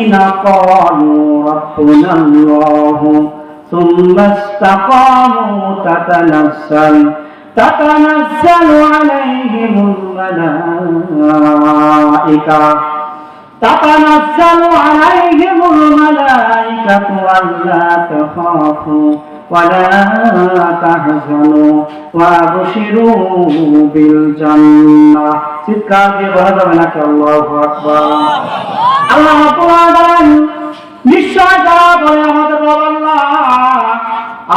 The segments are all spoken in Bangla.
আল্লাযীনা ক্বালু রাব্বুনাল্লাহু সুম্মা ইসতাকামু তাতানাজ্জালু আলাইহিমুল মালায়েকা আল্লা তাখাফু ওয়ালা তাহজানু ওয়াবশিরু বিল জান্নাহ। চিৎকার দিয়ে বলা যাবে নাকি আল্লাহু আকবার? আল্লাহ রাব্বুল আলামিন নিশ্চয় যারা বলে আমাদের রব আল্লাহ,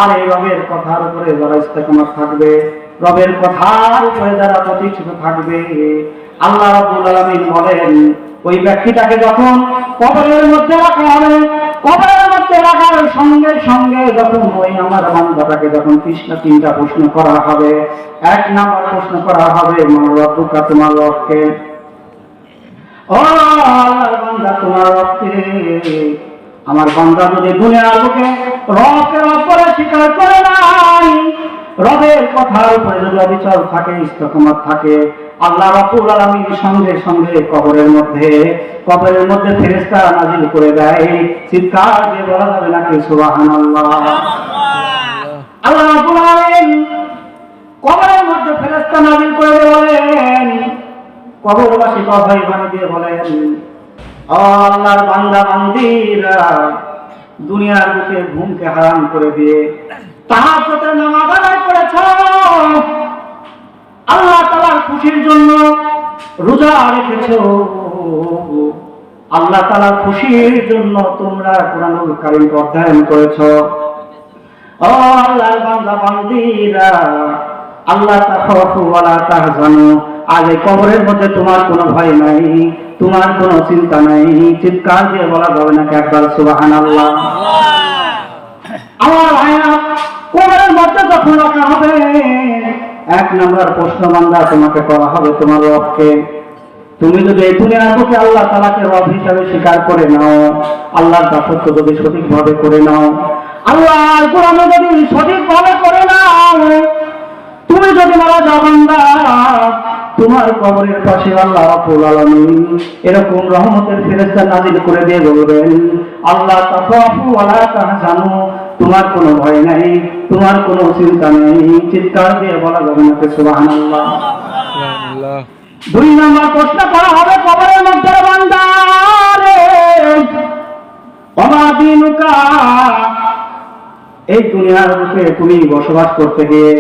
আর এই রবের কথার উপরে যারা ইস্তেকামত থাকবে, রবের কথার উপরে যারা প্রতিষ্ঠিত থাকবে, আল্লাহ রাব্বুল আলামিন বলেন ওই ব্যক্তিটাকে যখন কবরের মধ্যে রাখা হবে, কবরের মধ্যে রাখার সঙ্গে সঙ্গে যখন ওই আমার বান্দাটাকে যখন তিনটা প্রশ্ন করা হবে। এক নাম্বার প্রশ্ন করা হবে, মান রব্বুকা, তোমার রবকে। ও আল্লাহর বান্দা, তোমার রবকে। আমার বান্দা যদি দুনিয়ার বুকে রবকে রব বলে স্বীকার করে নাই, রবের কথার উপরে যদি অবিচল থাকে, ইস্তেকামত থাকে, আল্লাহ রাব্বুল আলামিন সঙ্গে সঙ্গে কবরের মধ্যে ফেরেশতা নাজিল করে দেয়। চিৎকার দিয়ে বলা যাবে নাকি সুবহানাল্লাহ? আল্লাহ রাব্বুল আলামিন কবরের মধ্যে ফেরেশতা নাজিল করে বলেন, কবরবাসী ভয় বাণী দিয়ে বলেন, ও আল্লাহর বান্দা বান্দীরা, দুনিয়ার বুকে ঘুমকে হারাম করে দিয়ে তাহাজ্জুদের নামাজ আদায় করেছ, আল্লাহ তাআলার খুশির জন্য রোজা রেখেছো, আল্লাহ তাআলার খুশির জন্য তোমরা কোরআনুল কারীম অধ্যয়ন করেছো। ও আল্লাহর বান্দা বান্দীরা, আল্লাহ তাখাফু ওয়ালা তাহজানু, আজ এই কবরের মধ্যে তোমার কোনো ভয় নাই, তোমার কোনো চিন্তা নাই। চিৎকার দিয়ে বলা যাবে নাকি একবার সুবহানাল্লাহ? আমার ভাইরা, কবরের মধ্যে যখন রাখা হবে, এক নম্বর প্রশ্ন বান্দা তোমাকে করা হবে, তোমার রবকে। তুমি যদি এই দুনিয়ার বুকে আল্লাহ তাআলাকে রব হিসাবে স্বীকার করে নাও, আল্লাহর দাসত্ব যদি সঠিকভাবে করে নাও, আল্লাহর কোরআন যদি সঠিকভাবে করে নাও, তুমি যদি মারা যাও বান্দা, তোমার কবরের পাশে আল্লাহ রাব্বুল আলামিন এরকম রহমতের ফেরেশতা নাজিল করে দিয়ে বলবেন, আল্লাহ তাখাফু ওয়ালা তাহজানু, তোমার কোনো ভয় নাই, তোমার কোনো চিন্তা নেই। চিৎকার দিয়ে বলা যাবে নাকি সুবহানাল্লাহ? দুই নম্বর প্রশ্ন করা হবে কবরের মধ্যে, বান্দা রে ওমা দিনুকা, এই দুনিয়ার বুকে তুমি বসবাস করতে গিয়ে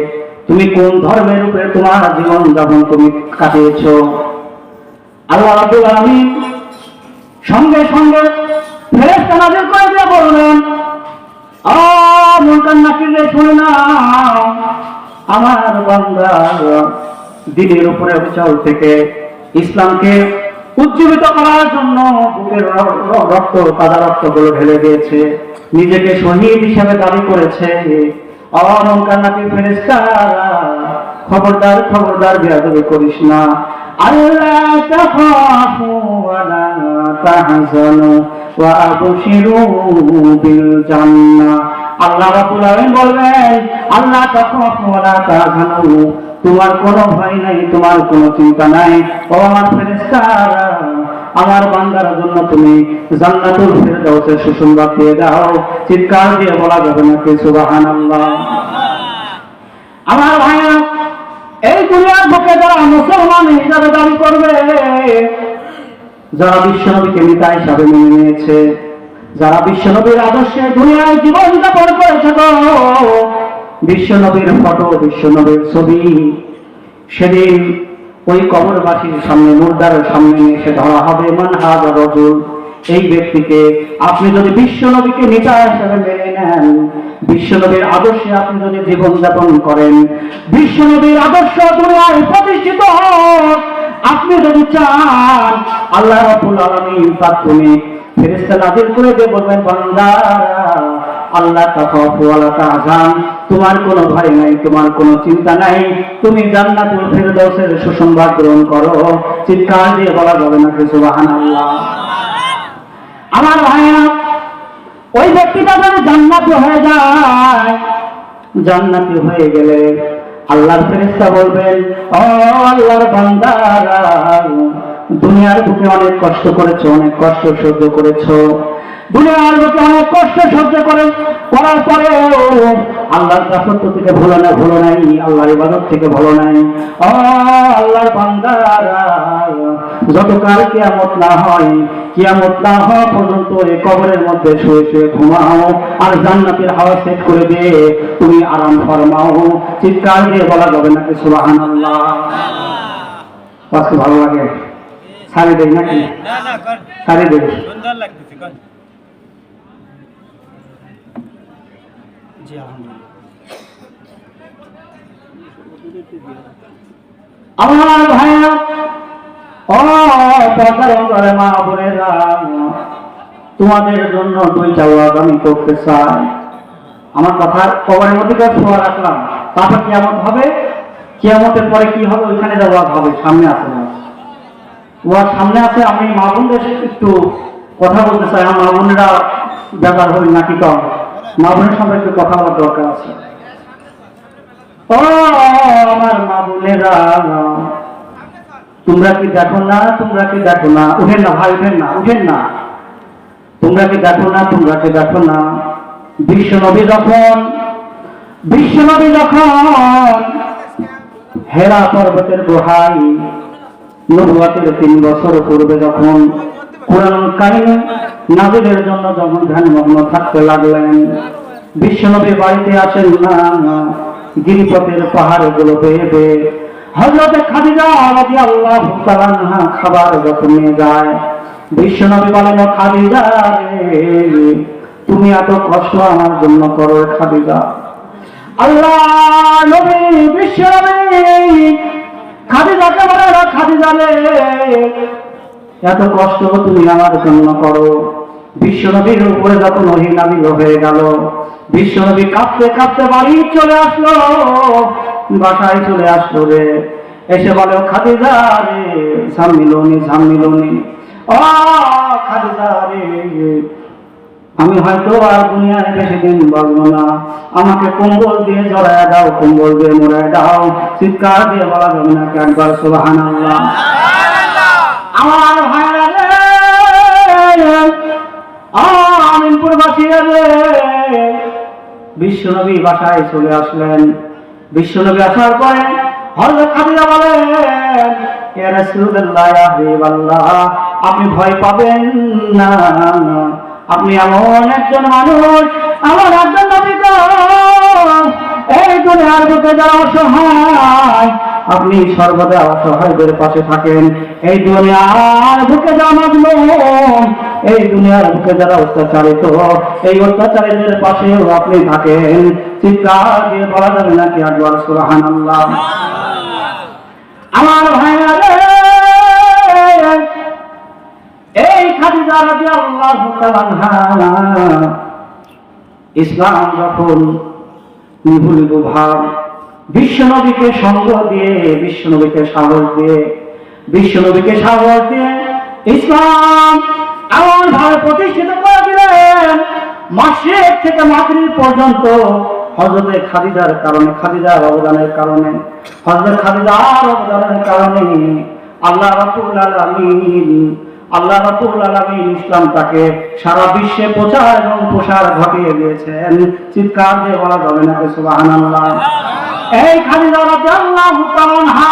তুমি কোন ধর্মের উপরে তোমার জীবন যাপন তুমি কাটিয়েছো? আল্লাহ রাব্বুল আলামিন সঙ্গে সঙ্গে ফেরেশতা নাজিল করে দিয়ে বলবেন, ও মুনকার নাকির, শুনে নাও, আমার বান্দা দিনের উপরে অবিচল থেকে ইসলামকে উজ্জীবিত করার জন্য বুকের রক্ত, তাজা রক্তগুলো ঢেলে দিয়েছে, নিজেকে শহীদ হিসেবে দাবি করেছে। মুনকার নাকির ফেরেশতারা, খবরদার খবরদার বেয়াদবি করিস না। আল্লা তাখাফু ওয়ালা তাহজানু ওয়া আবশিরু বিল জান্নাহ। আল্লাহ রাব্বুল আলামিন বলবেন, আল্লাহ তাখাফু ওয়ালা তাহজানু, তোমার কোনো ভয় নাই, তোমার কোনো চিন্তা নাই। ও আমার ফেরেশতারা, আমার বান্দার জন্য তুমি জান্নাতুল ফেরদাউসের সুসংবাদ দিয়ে দাও। চিৎকার দিয়ে বলা যাবে নাকি সুবহানাল্লাহ? আমার ভাইরা, এই দুনিয়ার বুকে যারা মুসলমান হিসাবে দাবি করবে, যারা বিশ্বনবীকে নেতা হিসাবে মেনে নিয়েছে, যারা বিশ্বনবীর আদর্শে দুনিয়ায় জীবন যাপন করেছে, বিশ্বনবীর ফটো, বিশ্বনবীর ছবি সেদিন ওই কবরবাসীর সামনে, মুর্দারের সামনে এসে ধরা হবে, মান হাযা রাজুল, এই ব্যক্তিকে। আপনি যদি বিশ্বনবীকে নেতা হিসেবে মেনে নেন, বিশ্বনবীর আদর্শে আপনি যদি জীবন যাপন করেন, বিশ্বনবীর আদর্শ দুনিয়ায় প্রতিষ্ঠিত হোক, আপনি যদি চান, আল্লাহ রাব্বুল আলামিন তাৎক্ষণিক ফেরেশতা নাজিল করে দিয়ে বলবেন, বান্দারা, আল্লাহ তাখাফু ওয়ালা তাহজান, তোমার কোনো ভয় নাই, তোমার কোনো চিন্তা নাই, তুমি জান্নাতুল ফেরদাউসের সুসংবাদ গ্রহণ করো। চিৎকার দিয়ে বলা যাবে নাকি সুবহানাল্লাহ? আমার ভাইরা, ওই ব্যক্তিটা যদি জান্নাতি হয়ে যায়, জান্নাতি হয়ে গেলে আল্লাহর ফেরেশতা বলবেন, ও আল্লাহর বান্দারা, দুনিয়ার বুকে অনেক কষ্ট করেছো, অনেক কষ্ট সহ্য করেছো, দুনিয়ার বুকে অনেক কষ্ট সহ্য করার পরেও আল্লাহর দাসত্ব থেকে ভুলো নাই, আল্লাহর ইবাদত থেকে ভুলো নাই। ও আল্লাহর বান্দারা, যতকাল কিয়ামত না হওয়া পর্যন্ত এই কবরের মধ্যে শুয়ে শুয়ে ঘুমাও আর জান্নাতের হাওয়া সেট করে দিয়ে তুমি আরাম ফরমাও। চিৎকার দিয়ে বলা যাবে নাকি সুবহানাল্লাহ? ভালো লাগে? সারি দেই নাকি? সারি দেই। আমার ভাইয়া, ও পর্দার মা বোনেরা, তোমাদের জন্য দুইটা ওয়াজ আমি করতে চাই। আমার কথা কবরের মধ্যে শোয়া রাখলাম, তারপর কিয়ামত হবে, কিয়ামতের পরে কি হবে ওইখানে যা ওয়াজ হবে, সামনে আছে না ওয়াজ সামনে আছে। আমি মা বোনদের একটু কথা বলতে চাই। আমার মা বোনেরা ব্যাপার হই নাকি কম, মা বোনের সঙ্গে একটু কথা বলার দরকার আছে। ও আমার মা বোনেরা, তোমরা কি দেখো না, উঠেন না ভাই, উঠেন না, তোমরা কি দেখো না বিশ্বনবী যখন হেরা পর্বতের গুহায় নবুয়তের 3 বছর পূর্বে যখন কুরআন কারীম নাযিলের জন্য যখন ধ্যানমগ্ন থাকতে লাগলেন, বিশ্বনবী বাড়িতে আসেন না, গিরিপথের পাহাড়গুলো বেয়ে হযরত খাদিজা রাদিয়াল্লাহু তাআলা আনহা খাবার যখন নিয়ে যায়, বিশ্বনবী বলেন, খাদিজা রে, তুমি এত কষ্ট আমার জন্য করো খাদিজা। আল্লাহ নবী বিশ্বনবী খাদিজাকে বলে, খাদিজা রে, এত কষ্ট তুমি আমার জন্য করো। বিশ্বনবীর উপরে যখন ওহী নাযিল হয়ে গেল, বিশ্বনবী কাঁপতে কাঁপতে বাড়ি চলে আসলো, বাসায় চলে আসলো রে। এসে বলে, খাদিজা রে, ঝামিলনি, ও খাদিজা রে, আমি হয়তো আর দুনিয়ায় বেশি দিন বাঁচবো না, আমাকে কম্বল দিয়ে জড়ায় দাও, কম্বল দিয়ে মোড়ায় দাও। চিৎকার দিয়ে বলা যাবে নাকি একবার সুবহানাল্লাহ? আমার ভাইরা রে, আমিনপুরবাসী রে, বিশ্বনবী বাসায় চলে আসলেন। বিশ্বনবী আসার পরে হযরত খাদিজা বলেন, ইয়া রাসূলুল্লাহ, ইয়া হাবিবাল্লাহ, আপনি ভয় পাবেন না, আপনি এমন একজন মানুষ, আমার একজন নবী গো, এই দুনিয়ার বুকে যারা অসহায়, আপনি সর্বদা অসহায়দের পাশে থাকেন। এই দুনিয়ার বুকে যারা মাজলুম, এই দুনিয়ার বুকে যারা অত্যাচারিত, এই অত্যাচারীদের পাশেও আপনি থাকেন। চিৎকার দিয়ে বলা যাবে নাকি একবার সুবহানাল্লাহ? আমার ভাইরা রে, এই খাদিজা রাদিয়াল্লাহু তাআলা আনহা ইসলাম যখন নিভু ভাব, বিশ্বনবীকে সঙ্গ দিয়ে, বিশ্বনবীকে সাহস দিয়ে ইসলাম এমন ভাবে প্রতিষ্ঠিত করে দিলেন, মাসিক থেকে মাগরিব পর্যন্ত হযরত খাদিজার কারণে, খাদিজার অবদানের কারণে, হযরত খাদিজার অবদানের কারণে আল্লাহ রাব্বুল আলামিন ইসলামটাকে সারা বিশ্বে প্রচার এবং প্রসার ঘটিয়ে দিয়েছেন। চিৎকার দিয়ে বলা যাবে না সুবহানাল্লাহ? এই খাদিজা রাদিয়াল্লাহু তাআলা আনহা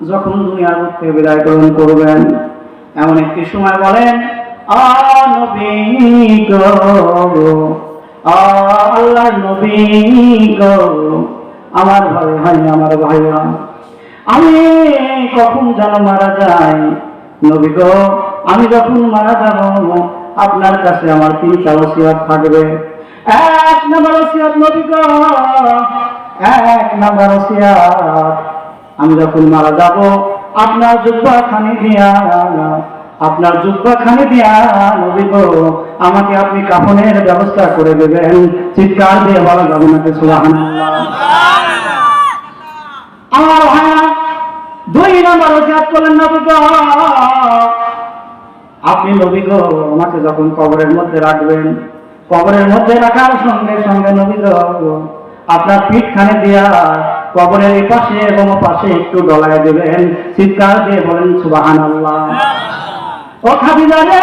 যখন দুনিয়ার মধ্যে বিদায় গ্রহণ করবেন, এমন একটি সময় বলেন, নবী গো, আল্লাহর নবী গো, আমার ভাইয়া, আমি কখন যেন মারা যাই, নবী গো, আমি যখন মারা যাব আপনার কাছে আমার 3টা ওসিয়ত থাকবে। 1 নম্বর ওসিয়ত, নবী গো, 1 নম্বর ওসিয়ত, আমি যখন মারা যাব আপনার জুব্বাখানি দিয়া নবী গো, আমাকে আপনি কাফনের ব্যবস্থা করে দেবেন। চিৎকার দিয়ে বলা যাবে না সুবহানাল্লাহ? আমার ভাইয়া 2 নম্বর ওসিয়ত করলেন, নবী গো, আপনি নবী গো আমাকে যখন কবরের মধ্যে রাখবেন, কবরের মধ্যে রাখার সঙ্গে সঙ্গে নবী গো, আপনার পিঠখানে দিয়া কবরের এই পাশে এবং পাশে একটু ডলায় দেবেন, চিৎকার দিয়ে বলেন সুবহানাল্লাহ। ও খাদিজা রে,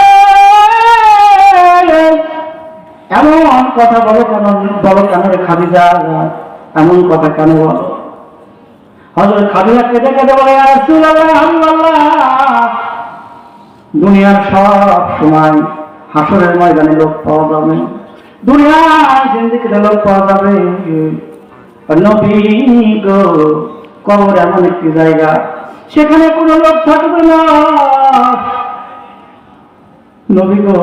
এমন কথা বলো কেন রে খাদিজা, এমন কথা কেন বলো? হযরত খাদিজা কেঁদে কেঁদে বলে, ইয়া রাসূলুল্লাহ, আল্লাহ, দুনিয়ার সব সময় হাসরের ময়দানে লোক পাওয়া যাবে, দুনিয়ার জিন্দেগিতে লোক পাওয়া যাবে, নবী গো কবর এমন একটি জায়গা, সেখানে কোনো লোক থাকবে না। নবী গো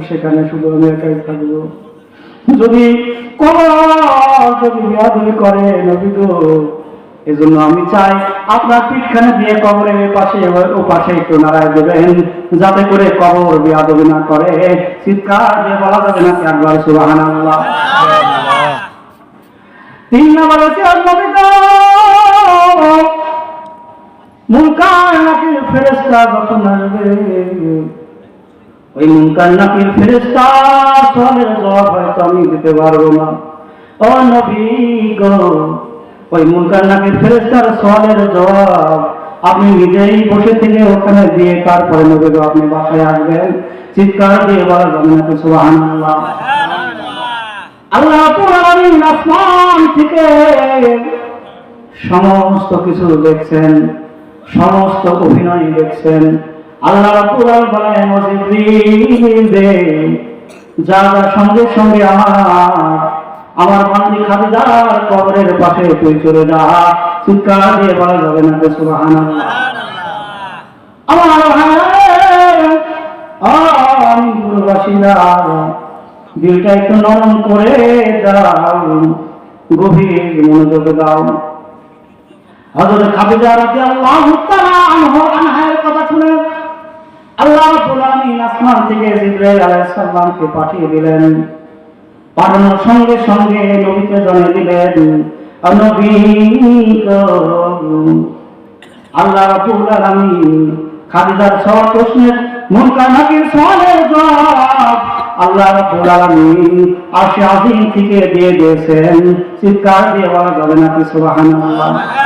সেখানে শুধু আমি একাই থাকবো, যদি বিয়াদবি করে নবী গো, এজন্য আমি চাই আপনার পিঠখানে দিয়ে কবরের পাশে ও পাশে একটু নাড়ায় দেবেন, যাতে করে কবর বিয়াদবি না করে। চিৎকার দিয়ে বলা যাবে নাকি একবার সুবহানাল্লাহ? 3 নম্বর হচ্ছে নবী গো, মুনকার নাকির ফেরেশতা যখন আসবে, ওই মুনকার নাকির ফেরেশতা সওয়ালের জবাব হয়তো আমি দিতে পারবো না। ও নবী গো, ওই মুনকার নাকির ফেরেশতার সওয়ালের জবাব আপনি নিজেই বসে থেকে ওখানে দিয়ে তারপরে নবী গো আপনি বাসায় আসবেন। চিৎকার দিয়ে বলা যাবে নাকি সুবহানাল্লাহ? আল্লাহ রাব্বুল আলামিন আসমান থেকে সমস্ত কিছু দেখছেন, সমস্ত অভিনয় দেখছেন। আল্লাহ রাব্বুল আলামিন বলেন, ও জিবরিল রে, যা সঙ্গে সঙ্গে আমার বান্দি খাদিজার কবরের পাশে তুই চলে যা। চিৎকার দিয়ে বলা যাবে না সুবহানাল্লাহ? আমার আমি পুরবাসীরা দিলটা একটু নরম করে দাও, গভীর মনোযোগ দাও। হযরত খাদিজা রাদিয়াল্লাহু তাআলা আনহার কথা শুনে আল্লাহ রাব্বুল আলামিন আসমান থেকে জিবরাইল আলাইহিস সালামকে পাঠিয়ে দিলেন। পাঠানোর সঙ্গে সঙ্গে নবীকে জানিয়ে দিলেন, নবী গো, আল্লাহ রাব্বুল আলামিন খাদিজার সব প্রশ্নের মুনকার নাকির সওয়ালের জবাব আল্লাহ রাব্বুল আলামিন আরশে আজিম থেকে দিয়ে দিয়েছেন। চিৎকার দিয়ে বলা যাবে নাকি সুবহানাল্লাহ?